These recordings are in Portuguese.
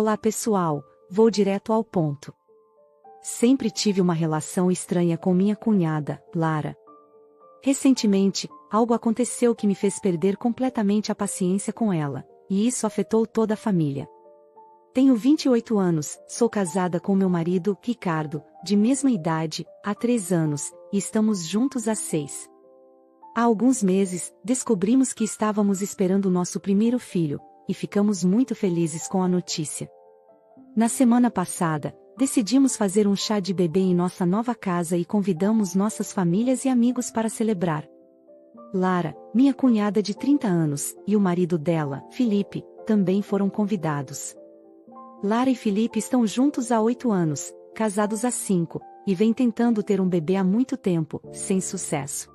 Olá pessoal, vou direto ao ponto. Sempre tive uma relação estranha com minha cunhada, Lara. Recentemente, algo aconteceu que me fez perder completamente a paciência com ela, e isso afetou toda a família. Tenho 28 anos, sou casada com meu marido, Ricardo, de mesma idade, há 3 anos, e estamos juntos há 6. Há alguns meses, descobrimos que estávamos esperando nosso primeiro filho, e ficamos muito felizes com a notícia. Na semana passada, decidimos fazer um chá de bebê em nossa nova casa e convidamos nossas famílias e amigos para celebrar. Lara, minha cunhada de 30 anos, e o marido dela, Felipe, também foram convidados. Lara e Felipe estão juntos há 8 anos, casados há 5, e vêm tentando ter um bebê há muito tempo, sem sucesso.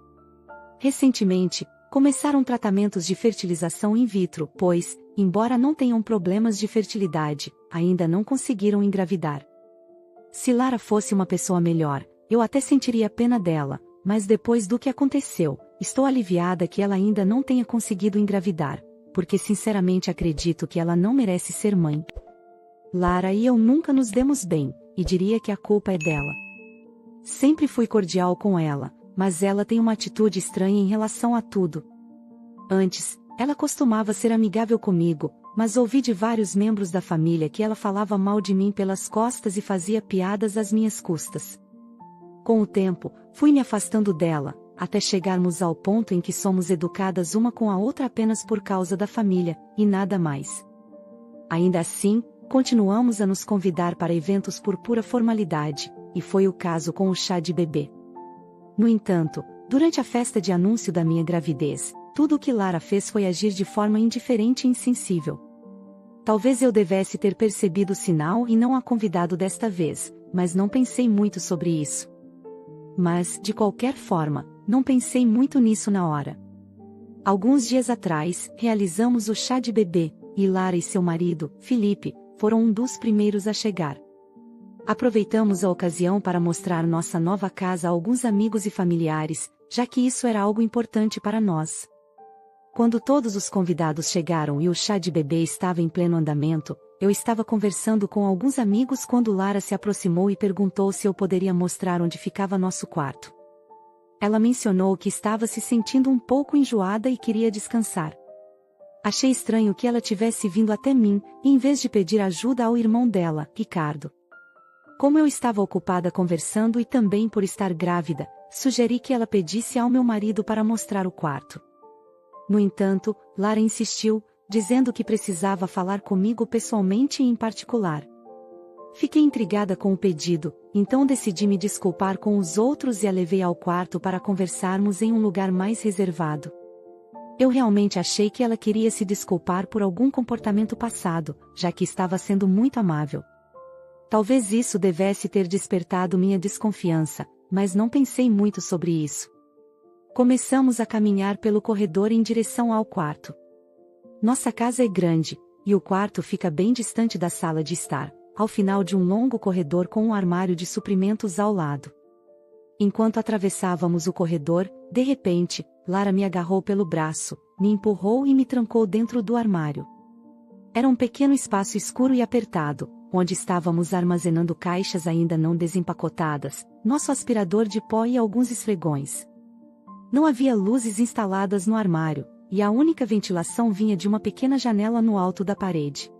Recentemente, começaram tratamentos de fertilização in vitro, pois, embora não tenham problemas de fertilidade, ainda não conseguiram engravidar. Se Lara fosse uma pessoa melhor, eu até sentiria pena dela, mas depois do que aconteceu, estou aliviada que ela ainda não tenha conseguido engravidar, porque sinceramente acredito que ela não merece ser mãe. Lara e eu nunca nos demos bem, e diria que a culpa é dela. Sempre fui cordial com ela, mas ela tem uma atitude estranha em relação a tudo. Antes, ela costumava ser amigável comigo, mas ouvi de vários membros da família que ela falava mal de mim pelas costas e fazia piadas às minhas custas. Com o tempo, fui me afastando dela, até chegarmos ao ponto em que somos educadas uma com a outra apenas por causa da família, e nada mais. Ainda assim, continuamos a nos convidar para eventos por pura formalidade, e foi o caso com o chá de bebê. No entanto, durante a festa de anúncio da minha gravidez, tudo o que Lara fez foi agir de forma indiferente e insensível. Talvez eu devesse ter percebido o sinal e não a convidado desta vez, mas não pensei muito sobre isso. Mas, de qualquer forma, não pensei muito nisso na hora. Alguns dias atrás, realizamos o chá de bebê, e Lara e seu marido, Felipe, foram um dos primeiros a chegar. Aproveitamos a ocasião para mostrar nossa nova casa a alguns amigos e familiares, já que isso era algo importante para nós. Quando todos os convidados chegaram e o chá de bebê estava em pleno andamento, eu estava conversando com alguns amigos quando Lara se aproximou e perguntou se eu poderia mostrar onde ficava nosso quarto. Ela mencionou que estava se sentindo um pouco enjoada e queria descansar. Achei estranho que ela tivesse vindo até mim, em vez de pedir ajuda ao irmão dela, Ricardo. Como eu estava ocupada conversando e também por estar grávida, sugeri que ela pedisse ao meu marido para mostrar o quarto. No entanto, Lara insistiu, dizendo que precisava falar comigo pessoalmente e em particular. Fiquei intrigada com o pedido, então decidi me desculpar com os outros e a levei ao quarto para conversarmos em um lugar mais reservado. Eu realmente achei que ela queria se desculpar por algum comportamento passado, já que estava sendo muito amável. Talvez isso devesse ter despertado minha desconfiança, mas não pensei muito sobre isso. Começamos a caminhar pelo corredor em direção ao quarto. Nossa casa é grande, e o quarto fica bem distante da sala de estar, ao final de um longo corredor com um armário de suprimentos ao lado. Enquanto atravessávamos o corredor, de repente, Lara me agarrou pelo braço, me empurrou e me trancou dentro do armário. Era um pequeno espaço escuro e apertado, onde estávamos armazenando caixas ainda não desempacotadas, nosso aspirador de pó e alguns esfregões. Não havia luzes instaladas no armário, e a única ventilação vinha de uma pequena janela no alto da parede.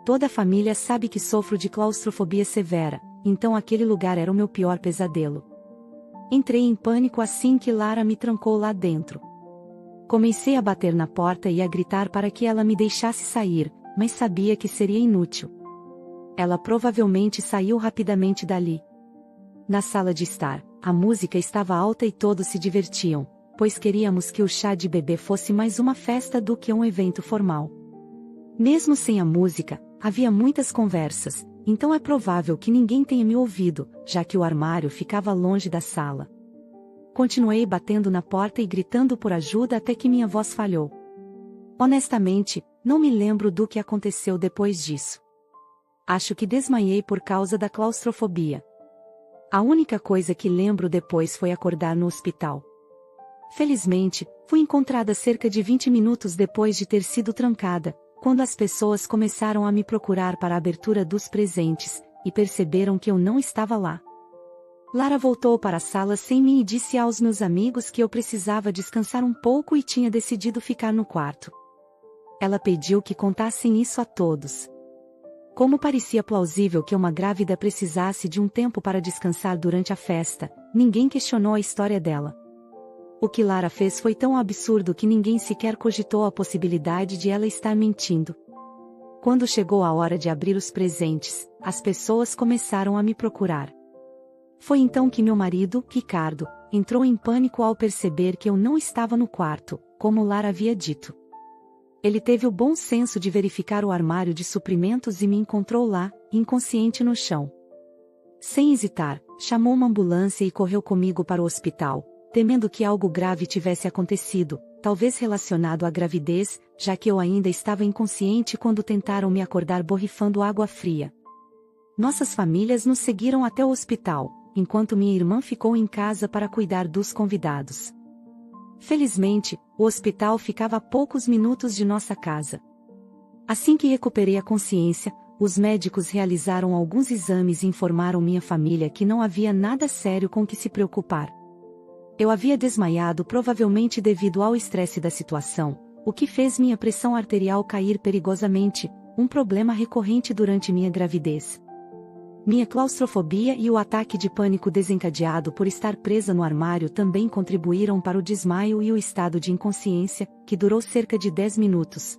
Toda a família sabe que sofro de claustrofobia severa, então aquele lugar era o meu pior pesadelo. Entrei em pânico assim que Lara me trancou lá dentro. Comecei a bater na porta e a gritar para que ela me deixasse sair, mas sabia que seria inútil. Ela provavelmente saiu rapidamente dali. Na sala de estar, a música estava alta e todos se divertiam, pois queríamos que o chá de bebê fosse mais uma festa do que um evento formal. Mesmo sem a música, havia muitas conversas, então é provável que ninguém tenha me ouvido, já que o armário ficava longe da sala. Continuei batendo na porta e gritando por ajuda até que minha voz falhou. Honestamente, não me lembro do que aconteceu depois disso. Acho que desmaiei por causa da claustrofobia. A única coisa que lembro depois foi acordar no hospital. Felizmente, fui encontrada cerca de 20 minutos depois de ter sido trancada, quando as pessoas começaram a me procurar para a abertura dos presentes, e perceberam que eu não estava lá. Lara voltou para a sala sem mim e disse aos meus amigos que eu precisava descansar um pouco e tinha decidido ficar no quarto. Ela pediu que contassem isso a todos. Como parecia plausível que uma grávida precisasse de um tempo para descansar durante a festa, ninguém questionou a história dela. O que Lara fez foi tão absurdo que ninguém sequer cogitou a possibilidade de ela estar mentindo. Quando chegou a hora de abrir os presentes, as pessoas começaram a me procurar. Foi então que meu marido, Ricardo, entrou em pânico ao perceber que eu não estava no quarto, como Lara havia dito. Ele teve o bom senso de verificar o armário de suprimentos e me encontrou lá, inconsciente no chão. Sem hesitar, chamou uma ambulância e correu comigo para o hospital, temendo que algo grave tivesse acontecido, talvez relacionado à gravidez, já que eu ainda estava inconsciente quando tentaram me acordar borrifando água fria. Nossas famílias nos seguiram até o hospital, enquanto minha irmã ficou em casa para cuidar dos convidados. Felizmente, o hospital ficava a poucos minutos de nossa casa. Assim que recuperei a consciência, os médicos realizaram alguns exames e informaram minha família que não havia nada sério com que se preocupar. Eu havia desmaiado provavelmente devido ao estresse da situação, o que fez minha pressão arterial cair perigosamente, um problema recorrente durante minha gravidez. Minha claustrofobia e o ataque de pânico desencadeado por estar presa no armário também contribuíram para o desmaio e o estado de inconsciência, que durou cerca de 10 minutos.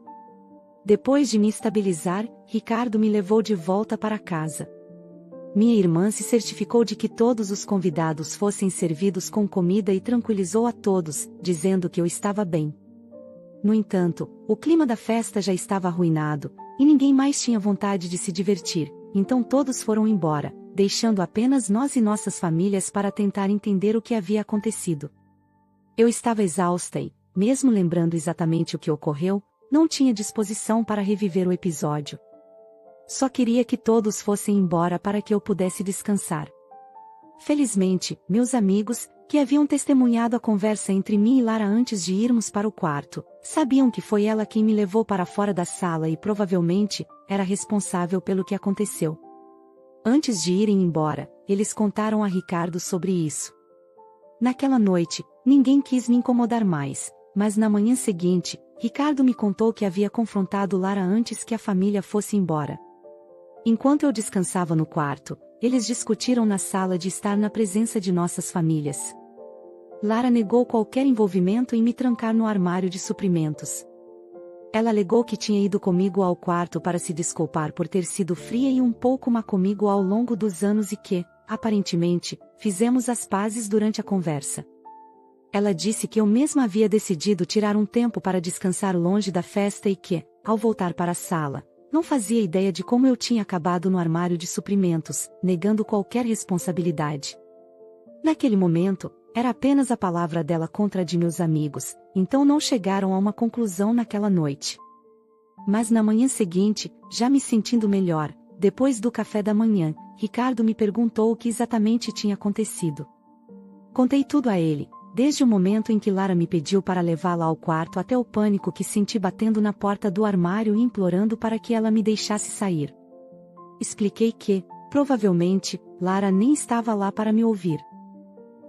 Depois de me estabilizar, Ricardo me levou de volta para casa. Minha irmã se certificou de que todos os convidados fossem servidos com comida e tranquilizou a todos, dizendo que eu estava bem. No entanto, o clima da festa já estava arruinado, e ninguém mais tinha vontade de se divertir, então todos foram embora, deixando apenas nós e nossas famílias para tentar entender o que havia acontecido. Eu estava exausta e, mesmo lembrando exatamente o que ocorreu, não tinha disposição para reviver o episódio. Só queria que todos fossem embora para que eu pudesse descansar. Felizmente, meus amigos, que haviam testemunhado a conversa entre mim e Lara antes de irmos para o quarto, sabiam que foi ela quem me levou para fora da sala e provavelmente era responsável pelo que aconteceu. Antes de irem embora, eles contaram a Ricardo sobre isso. Naquela noite, ninguém quis me incomodar mais, mas na manhã seguinte, Ricardo me contou que havia confrontado Lara antes que a família fosse embora. Enquanto eu descansava no quarto, eles discutiram na sala de estar na presença de nossas famílias. Lara negou qualquer envolvimento em me trancar no armário de suprimentos. Ela alegou que tinha ido comigo ao quarto para se desculpar por ter sido fria e um pouco má comigo ao longo dos anos e que, aparentemente, fizemos as pazes durante a conversa. Ela disse que eu mesma havia decidido tirar um tempo para descansar longe da festa e que, ao voltar para a sala, não fazia ideia de como eu tinha acabado no armário de suprimentos, negando qualquer responsabilidade. Naquele momento, era apenas a palavra dela contra a de meus amigos, então não chegaram a uma conclusão naquela noite. Mas na manhã seguinte, já me sentindo melhor, depois do café da manhã, Ricardo me perguntou o que exatamente tinha acontecido. Contei tudo a ele, desde o momento em que Lara me pediu para levá-la ao quarto até o pânico que senti batendo na porta do armário e implorando para que ela me deixasse sair. Expliquei que, provavelmente, Lara nem estava lá para me ouvir.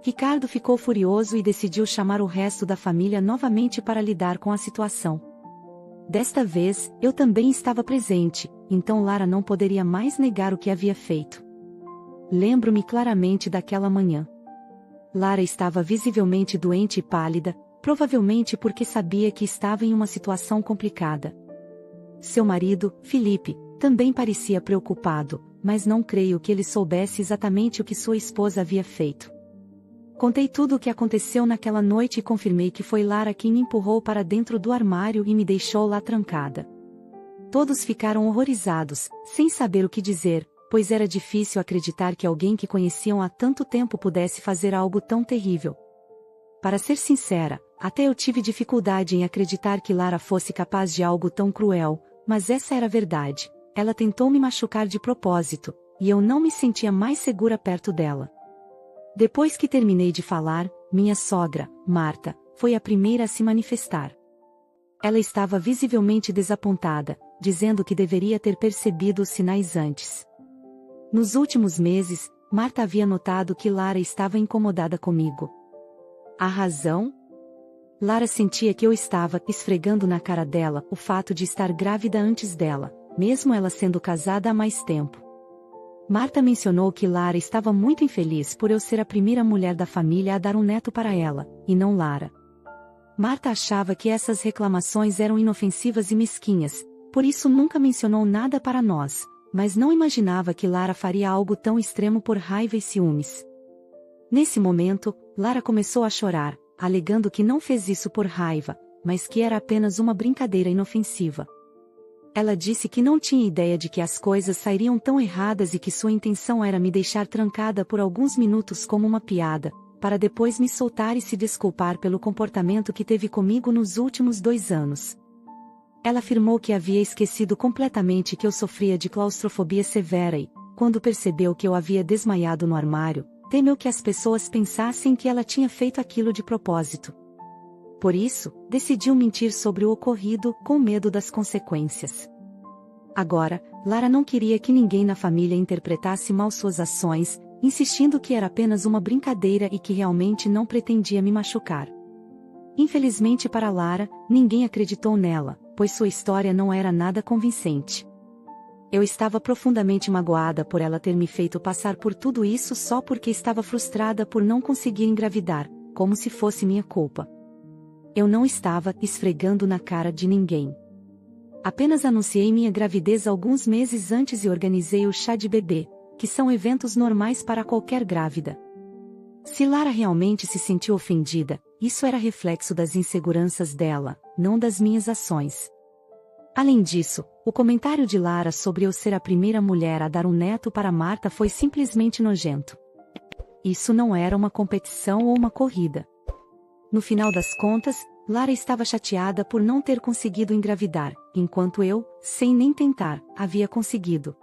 Ricardo ficou furioso e decidiu chamar o resto da família novamente para lidar com a situação. Desta vez, eu também estava presente, então Lara não poderia mais negar o que havia feito. Lembro-me claramente daquela manhã. Lara estava visivelmente doente e pálida, provavelmente porque sabia que estava em uma situação complicada. Seu marido, Felipe, também parecia preocupado, mas não creio que ele soubesse exatamente o que sua esposa havia feito. Contei tudo o que aconteceu naquela noite e confirmei que foi Lara quem me empurrou para dentro do armário e me deixou lá trancada. Todos ficaram horrorizados, sem saber o que dizer, pois era difícil acreditar que alguém que conheciam há tanto tempo pudesse fazer algo tão terrível. Para ser sincera, até eu tive dificuldade em acreditar que Lara fosse capaz de algo tão cruel, mas essa era a verdade. Ela tentou me machucar de propósito, e eu não me sentia mais segura perto dela. Depois que terminei de falar, minha sogra, Marta, foi a primeira a se manifestar. Ela estava visivelmente desapontada, dizendo que deveria ter percebido os sinais antes. Nos últimos meses, Marta havia notado que Lara estava incomodada comigo. A razão? Lara sentia que eu estava esfregando na cara dela o fato de estar grávida antes dela, mesmo ela sendo casada há mais tempo. Marta mencionou que Lara estava muito infeliz por eu ser a primeira mulher da família a dar um neto para ela, e não Lara. Marta achava que essas reclamações eram inofensivas e mesquinhas, por isso nunca mencionou nada para nós, mas não imaginava que Lara faria algo tão extremo por raiva e ciúmes. Nesse momento, Lara começou a chorar, alegando que não fez isso por raiva, mas que era apenas uma brincadeira inofensiva. Ela disse que não tinha ideia de que as coisas sairiam tão erradas e que sua intenção era me deixar trancada por alguns minutos como uma piada, para depois me soltar e se desculpar pelo comportamento que teve comigo nos últimos 2 anos. Ela afirmou que havia esquecido completamente que eu sofria de claustrofobia severa e, quando percebeu que eu havia desmaiado no armário, temeu que as pessoas pensassem que ela tinha feito aquilo de propósito. Por isso, decidiu mentir sobre o ocorrido, com medo das consequências. Agora, Lara não queria que ninguém na família interpretasse mal suas ações, insistindo que era apenas uma brincadeira e que realmente não pretendia me machucar. Infelizmente para Lara, ninguém acreditou nela, pois sua história não era nada convincente. Eu estava profundamente magoada por ela ter me feito passar por tudo isso só porque estava frustrada por não conseguir engravidar, como se fosse minha culpa. Eu não estava esfregando na cara de ninguém. Apenas anunciei minha gravidez alguns meses antes e organizei o chá de bebê, que são eventos normais para qualquer grávida. Se Lara realmente se sentiu ofendida, isso era reflexo das inseguranças dela, não das minhas ações. Além disso, o comentário de Lara sobre eu ser a primeira mulher a dar um neto para Marta foi simplesmente nojento. Isso não era uma competição ou uma corrida. No final das contas, Lara estava chateada por não ter conseguido engravidar, enquanto eu, sem nem tentar, havia conseguido.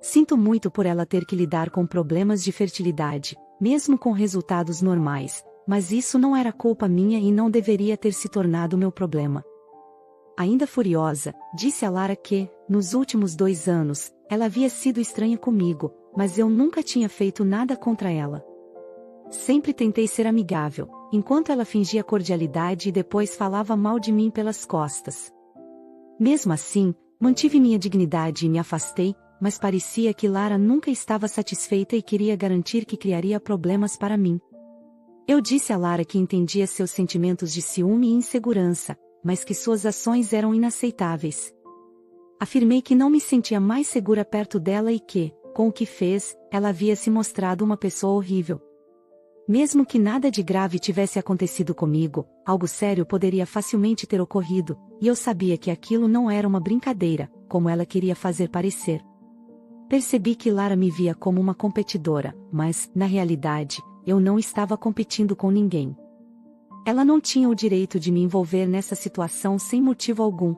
Sinto muito por ela ter que lidar com problemas de fertilidade, mesmo com resultados normais, mas isso não era culpa minha e não deveria ter se tornado meu problema. Ainda furiosa, disse a Lara que, nos últimos 2 anos, ela havia sido estranha comigo, mas eu nunca tinha feito nada contra ela. Sempre tentei ser amigável, enquanto ela fingia cordialidade e depois falava mal de mim pelas costas. Mesmo assim, mantive minha dignidade e me afastei, mas parecia que Lara nunca estava satisfeita e queria garantir que criaria problemas para mim. Eu disse a Lara que entendia seus sentimentos de ciúme e insegurança, mas que suas ações eram inaceitáveis. Afirmei que não me sentia mais segura perto dela e que, com o que fez, ela havia se mostrado uma pessoa horrível. Mesmo que nada de grave tivesse acontecido comigo, algo sério poderia facilmente ter ocorrido, e eu sabia que aquilo não era uma brincadeira, como ela queria fazer parecer. Percebi que Lara me via como uma competidora, mas, na realidade, eu não estava competindo com ninguém. Ela não tinha o direito de me envolver nessa situação sem motivo algum.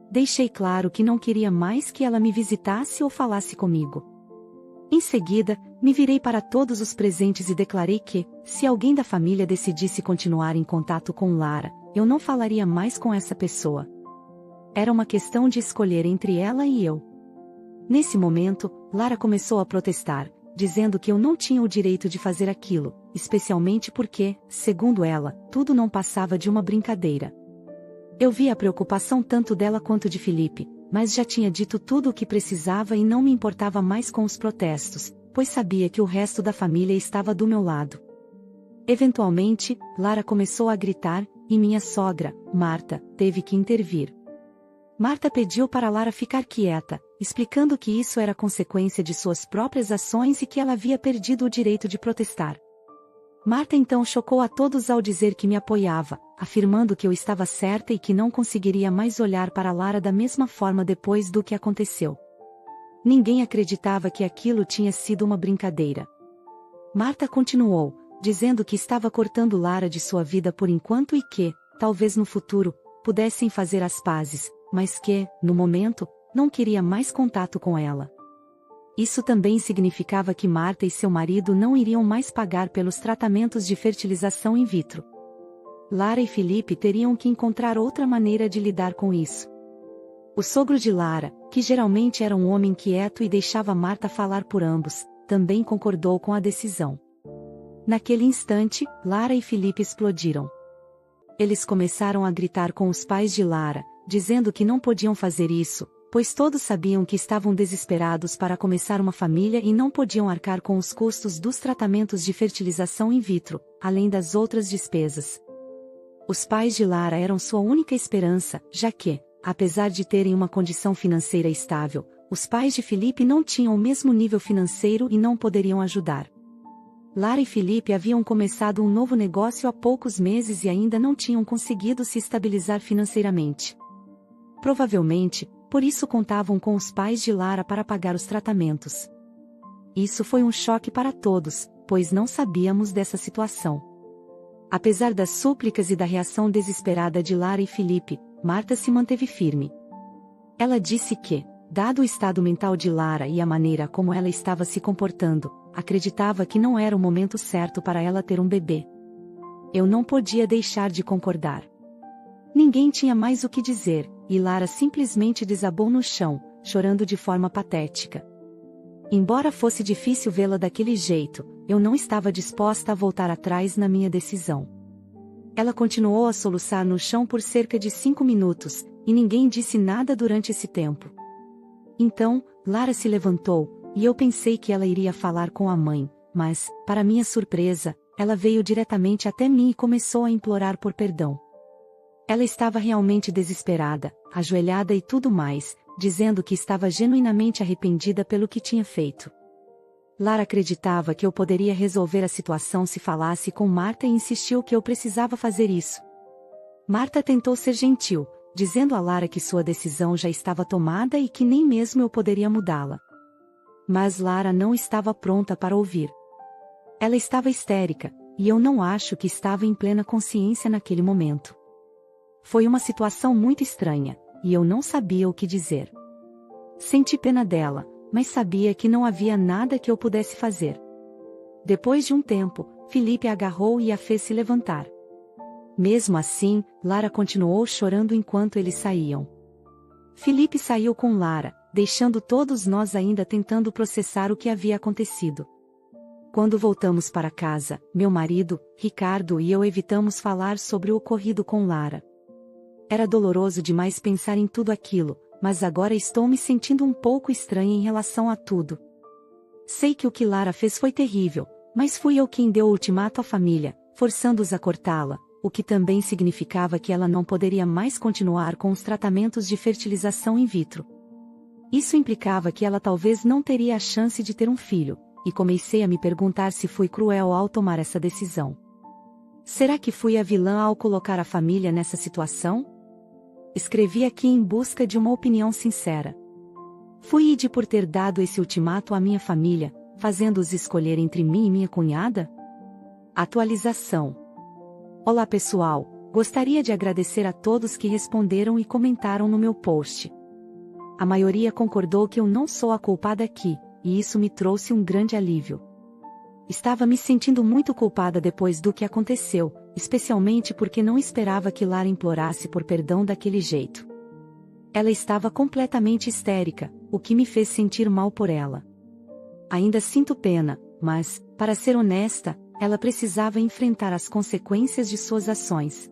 Deixei claro que não queria mais que ela me visitasse ou falasse comigo. Em seguida, me virei para todos os presentes e declarei que, se alguém da família decidisse continuar em contato com Lara, eu não falaria mais com essa pessoa. Era uma questão de escolher entre ela e eu. Nesse momento, Lara começou a protestar, dizendo que eu não tinha o direito de fazer aquilo, especialmente porque, segundo ela, tudo não passava de uma brincadeira. Eu vi a preocupação tanto dela quanto de Felipe, mas já tinha dito tudo o que precisava e não me importava mais com os protestos, pois sabia que o resto da família estava do meu lado. Eventualmente, Lara começou a gritar, e minha sogra, Marta, teve que intervir. Marta pediu para Lara ficar quieta, explicando que isso era consequência de suas próprias ações e que ela havia perdido o direito de protestar. Marta então chocou a todos ao dizer que me apoiava, afirmando que eu estava certa e que não conseguiria mais olhar para Lara da mesma forma depois do que aconteceu. Ninguém acreditava que aquilo tinha sido uma brincadeira. Marta continuou, dizendo que estava cortando Lara de sua vida por enquanto e que, talvez no futuro, pudessem fazer as pazes, mas que, no momento, não queria mais contato com ela. Isso também significava que Marta e seu marido não iriam mais pagar pelos tratamentos de fertilização in vitro. Lara e Felipe teriam que encontrar outra maneira de lidar com isso. O sogro de Lara, que geralmente era um homem quieto e deixava Marta falar por ambos, também concordou com a decisão. Naquele instante, Lara e Felipe explodiram. Eles começaram a gritar com os pais de Lara, dizendo que não podiam fazer isso, pois todos sabiam que estavam desesperados para começar uma família e não podiam arcar com os custos dos tratamentos de fertilização in vitro, além das outras despesas. Os pais de Lara eram sua única esperança, já que, apesar de terem uma condição financeira estável, os pais de Felipe não tinham o mesmo nível financeiro e não poderiam ajudar. Lara e Felipe haviam começado um novo negócio há poucos meses e ainda não tinham conseguido se estabilizar financeiramente. Provavelmente, por isso contavam com os pais de Lara para pagar os tratamentos. Isso foi um choque para todos, pois não sabíamos dessa situação. Apesar das súplicas e da reação desesperada de Lara e Felipe, Marta se manteve firme. Ela disse que, dado o estado mental de Lara e a maneira como ela estava se comportando, acreditava que não era o momento certo para ela ter um bebê. Eu não podia deixar de concordar. Ninguém tinha mais o que dizer, e Lara simplesmente desabou no chão, chorando de forma patética. Embora fosse difícil vê-la daquele jeito, eu não estava disposta a voltar atrás na minha decisão. Ela continuou a soluçar no chão por cerca de 5 minutos, e ninguém disse nada durante esse tempo. Então, Lara se levantou, e eu pensei que ela iria falar com a mãe, mas, para minha surpresa, ela veio diretamente até mim e começou a implorar por perdão. Ela estava realmente desesperada, ajoelhada e tudo mais, dizendo que estava genuinamente arrependida pelo que tinha feito. Lara acreditava que eu poderia resolver a situação se falasse com Marta e insistiu que eu precisava fazer isso. Marta tentou ser gentil, dizendo a Lara que sua decisão já estava tomada e que nem mesmo eu poderia mudá-la. Mas Lara não estava pronta para ouvir. Ela estava histérica, e eu não acho que estava em plena consciência naquele momento. Foi uma situação muito estranha, e eu não sabia o que dizer. Senti pena dela, mas sabia que não havia nada que eu pudesse fazer. Depois de um tempo, Felipe a agarrou e a fez se levantar. Mesmo assim, Lara continuou chorando enquanto eles saíam. Felipe saiu com Lara, deixando todos nós ainda tentando processar o que havia acontecido. Quando voltamos para casa, meu marido, Ricardo e eu evitamos falar sobre o ocorrido com Lara. Era doloroso demais pensar em tudo aquilo, mas agora estou me sentindo um pouco estranha em relação a tudo. Sei que o que Lara fez foi terrível, mas fui eu quem deu o ultimato à família, forçando-os a cortá-la, o que também significava que ela não poderia mais continuar com os tratamentos de fertilização in vitro. Isso implicava que ela talvez não teria a chance de ter um filho, e comecei a me perguntar se fui cruel ao tomar essa decisão. Será que fui a vilã ao colocar a família nessa situação? Escrevi aqui em busca de uma opinião sincera. Fui ide por ter dado esse ultimato à minha família, fazendo-os escolher entre mim e minha cunhada? Atualização. Olá pessoal, gostaria de agradecer a todos que responderam e comentaram no meu post. A maioria concordou que eu não sou a culpada aqui, e isso me trouxe um grande alívio. Estava me sentindo muito culpada depois do que aconteceu, especialmente porque não esperava que Lara implorasse por perdão daquele jeito. Ela estava completamente histérica, o que me fez sentir mal por ela. Ainda sinto pena, mas, para ser honesta, ela precisava enfrentar as consequências de suas ações.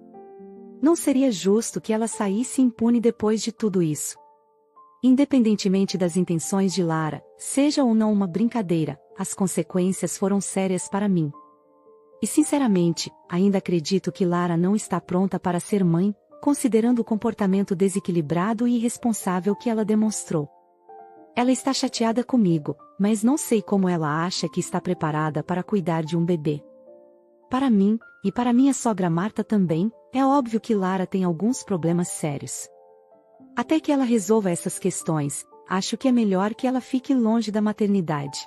Não seria justo que ela saísse impune depois de tudo isso. Independentemente das intenções de Lara, seja ou não uma brincadeira, as consequências foram sérias para mim. E sinceramente, ainda acredito que Lara não está pronta para ser mãe, considerando o comportamento desequilibrado e irresponsável que ela demonstrou. Ela está chateada comigo, mas não sei como ela acha que está preparada para cuidar de um bebê. Para mim, e para minha sogra Marta também, é óbvio que Lara tem alguns problemas sérios. Até que ela resolva essas questões, acho que é melhor que ela fique longe da maternidade.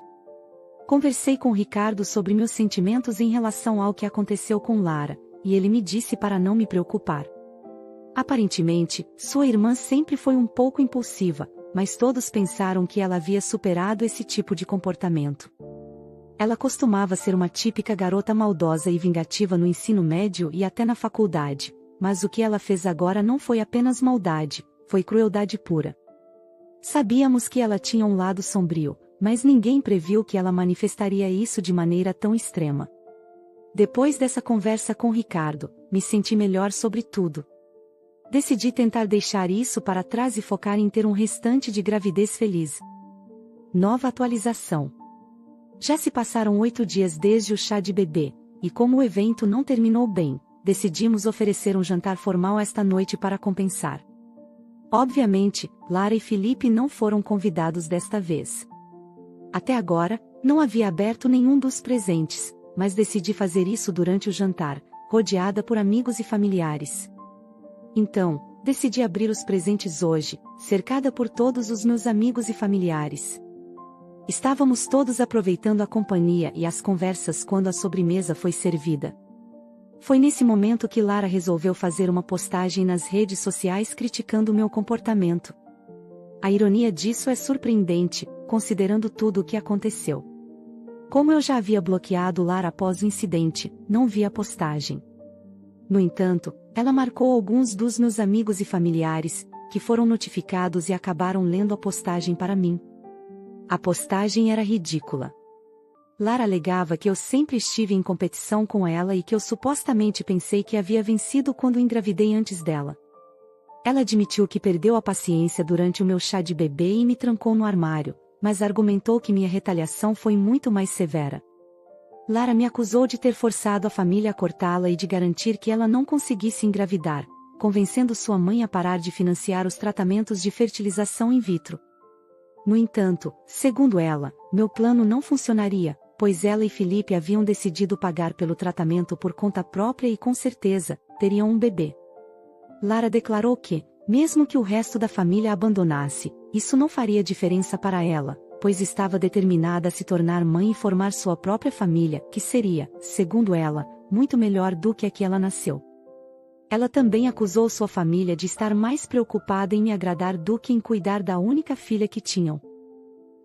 Conversei com Ricardo sobre meus sentimentos em relação ao que aconteceu com Lara, e ele me disse para não me preocupar. Aparentemente, sua irmã sempre foi um pouco impulsiva, mas todos pensaram que ela havia superado esse tipo de comportamento. Ela costumava ser uma típica garota maldosa e vingativa no ensino médio e até na faculdade, mas o que ela fez agora não foi apenas maldade, foi crueldade pura. Sabíamos que ela tinha um lado sombrio, mas ninguém previu que ela manifestaria isso de maneira tão extrema. Depois dessa conversa com Ricardo, me senti melhor sobre tudo. Decidi tentar deixar isso para trás e focar em ter um restante de gravidez feliz. Nova atualização. Já se passaram 8 dias desde o chá de bebê, e como o evento não terminou bem, decidimos oferecer um jantar formal esta noite para compensar. Obviamente, Lara e Felipe não foram convidados desta vez. Até agora, não havia aberto nenhum dos presentes, mas decidi fazer isso durante o jantar, rodeada por amigos e familiares. Então, decidi abrir os presentes hoje, cercada por todos os meus amigos e familiares. Estávamos todos aproveitando a companhia e as conversas quando a sobremesa foi servida. Foi nesse momento que Lara resolveu fazer uma postagem nas redes sociais criticando meu comportamento. A ironia disso é surpreendente, considerando tudo o que aconteceu. Como eu já havia bloqueado Lara após o incidente, não vi a postagem. No entanto, ela marcou alguns dos meus amigos e familiares, que foram notificados e acabaram lendo a postagem para mim. A postagem era ridícula. Lara alegava que eu sempre estive em competição com ela e que eu supostamente pensei que havia vencido quando engravidei antes dela. Ela admitiu que perdeu a paciência durante o meu chá de bebê e me trancou no armário, mas argumentou que minha retaliação foi muito mais severa. Lara me acusou de ter forçado a família a cortá-la e de garantir que ela não conseguisse engravidar, convencendo sua mãe a parar de financiar os tratamentos de fertilização in vitro. No entanto, segundo ela, meu plano não funcionaria, pois ela e Felipe haviam decidido pagar pelo tratamento por conta própria e com certeza, teriam um bebê. Lara declarou que, mesmo que o resto da família a abandonasse, isso não faria diferença para ela, pois estava determinada a se tornar mãe e formar sua própria família, que seria, segundo ela, muito melhor do que a que ela nasceu. Ela também acusou sua família de estar mais preocupada em me agradar do que em cuidar da única filha que tinham.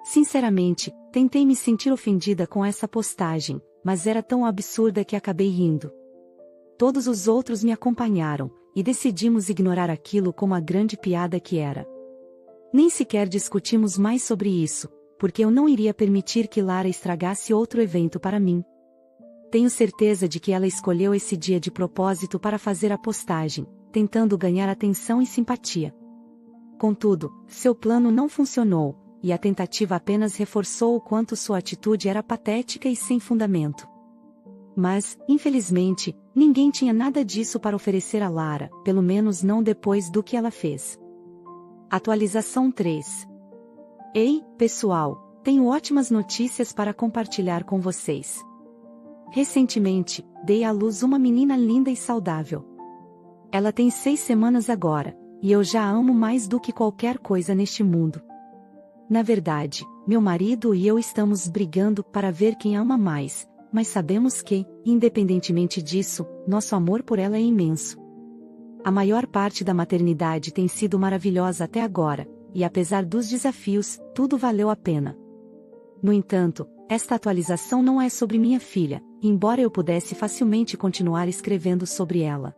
Sinceramente, tentei me sentir ofendida com essa postagem, mas era tão absurda que acabei rindo. Todos os outros me acompanharam, e decidimos ignorar aquilo como a grande piada que era. Nem sequer discutimos mais sobre isso, porque eu não iria permitir que Lara estragasse outro evento para mim. Tenho certeza de que ela escolheu esse dia de propósito para fazer a postagem, tentando ganhar atenção e simpatia. Contudo, seu plano não funcionou, e a tentativa apenas reforçou o quanto sua atitude era patética e sem fundamento. Mas, infelizmente, ninguém tinha nada disso para oferecer a Lara, pelo menos não depois do que ela fez. Atualização 3. Ei, pessoal, tenho ótimas notícias para compartilhar com vocês. Recentemente, dei à luz uma menina linda e saudável. Ela tem 6 semanas agora, e eu já a amo mais do que qualquer coisa neste mundo. Na verdade, meu marido e eu estamos brigando para ver quem a ama mais, mas sabemos que, independentemente disso, nosso amor por ela é imenso. A maior parte da maternidade tem sido maravilhosa até agora, e apesar dos desafios, tudo valeu a pena. No entanto, esta atualização não é sobre minha filha, embora eu pudesse facilmente continuar escrevendo sobre ela.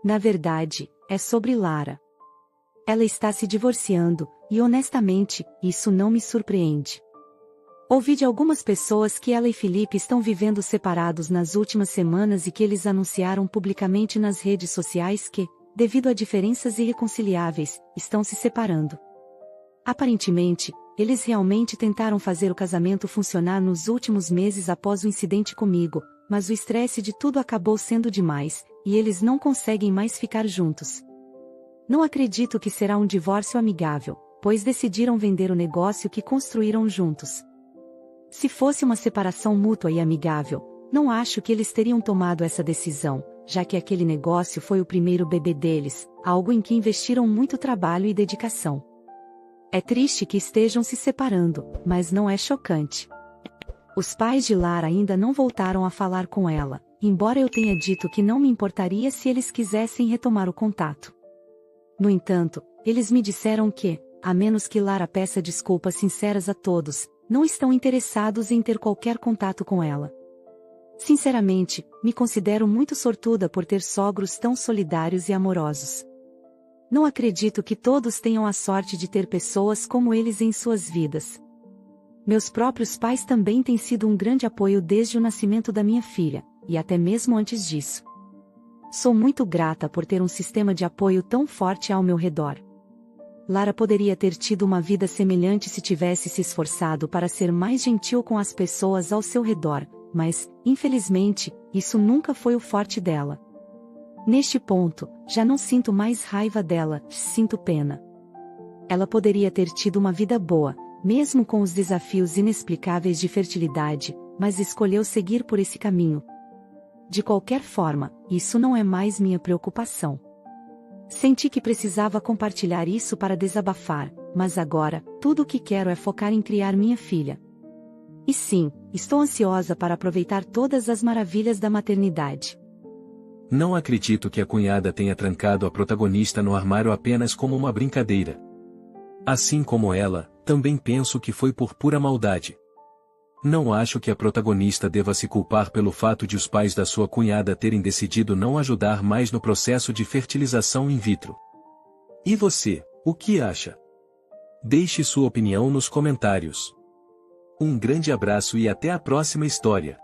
Na verdade, é sobre Lara. Ela está se divorciando, e honestamente, isso não me surpreende. Ouvi de algumas pessoas que ela e Felipe estão vivendo separados nas últimas semanas e que eles anunciaram publicamente nas redes sociais que, devido a diferenças irreconciliáveis, estão se separando. Aparentemente, eles realmente tentaram fazer o casamento funcionar nos últimos meses após o incidente comigo, mas o estresse de tudo acabou sendo demais, e eles não conseguem mais ficar juntos. Não acredito que será um divórcio amigável, pois decidiram vender o negócio que construíram juntos. Se fosse uma separação mútua e amigável, não acho que eles teriam tomado essa decisão, já que aquele negócio foi o primeiro bebê deles, algo em que investiram muito trabalho e dedicação. É triste que estejam se separando, mas não é chocante. Os pais de Lara ainda não voltaram a falar com ela, embora eu tenha dito que não me importaria se eles quisessem retomar o contato. No entanto, eles me disseram que, a menos que Lara peça desculpas sinceras a todos, não estão interessados em ter qualquer contato com ela. Sinceramente, me considero muito sortuda por ter sogros tão solidários e amorosos. Não acredito que todos tenham a sorte de ter pessoas como eles em suas vidas. Meus próprios pais também têm sido um grande apoio desde o nascimento da minha filha, e até mesmo antes disso. Sou muito grata por ter um sistema de apoio tão forte ao meu redor. Lara poderia ter tido uma vida semelhante se tivesse se esforçado para ser mais gentil com as pessoas ao seu redor, mas, infelizmente, isso nunca foi o forte dela. Neste ponto, já não sinto mais raiva dela, sinto pena. Ela poderia ter tido uma vida boa, mesmo com os desafios inexplicáveis de fertilidade, mas escolheu seguir por esse caminho. De qualquer forma, isso não é mais minha preocupação. Senti que precisava compartilhar isso para desabafar, mas agora, tudo o que quero é focar em criar minha filha. E sim, estou ansiosa para aproveitar todas as maravilhas da maternidade. Não acredito que a cunhada tenha trancado a protagonista no armário apenas como uma brincadeira. Assim como ela, também penso que foi por pura maldade. Não acho que a protagonista deva se culpar pelo fato de os pais da sua cunhada terem decidido não ajudar mais no processo de fertilização in vitro. E você, o que acha? Deixe sua opinião nos comentários. Um grande abraço e até a próxima história.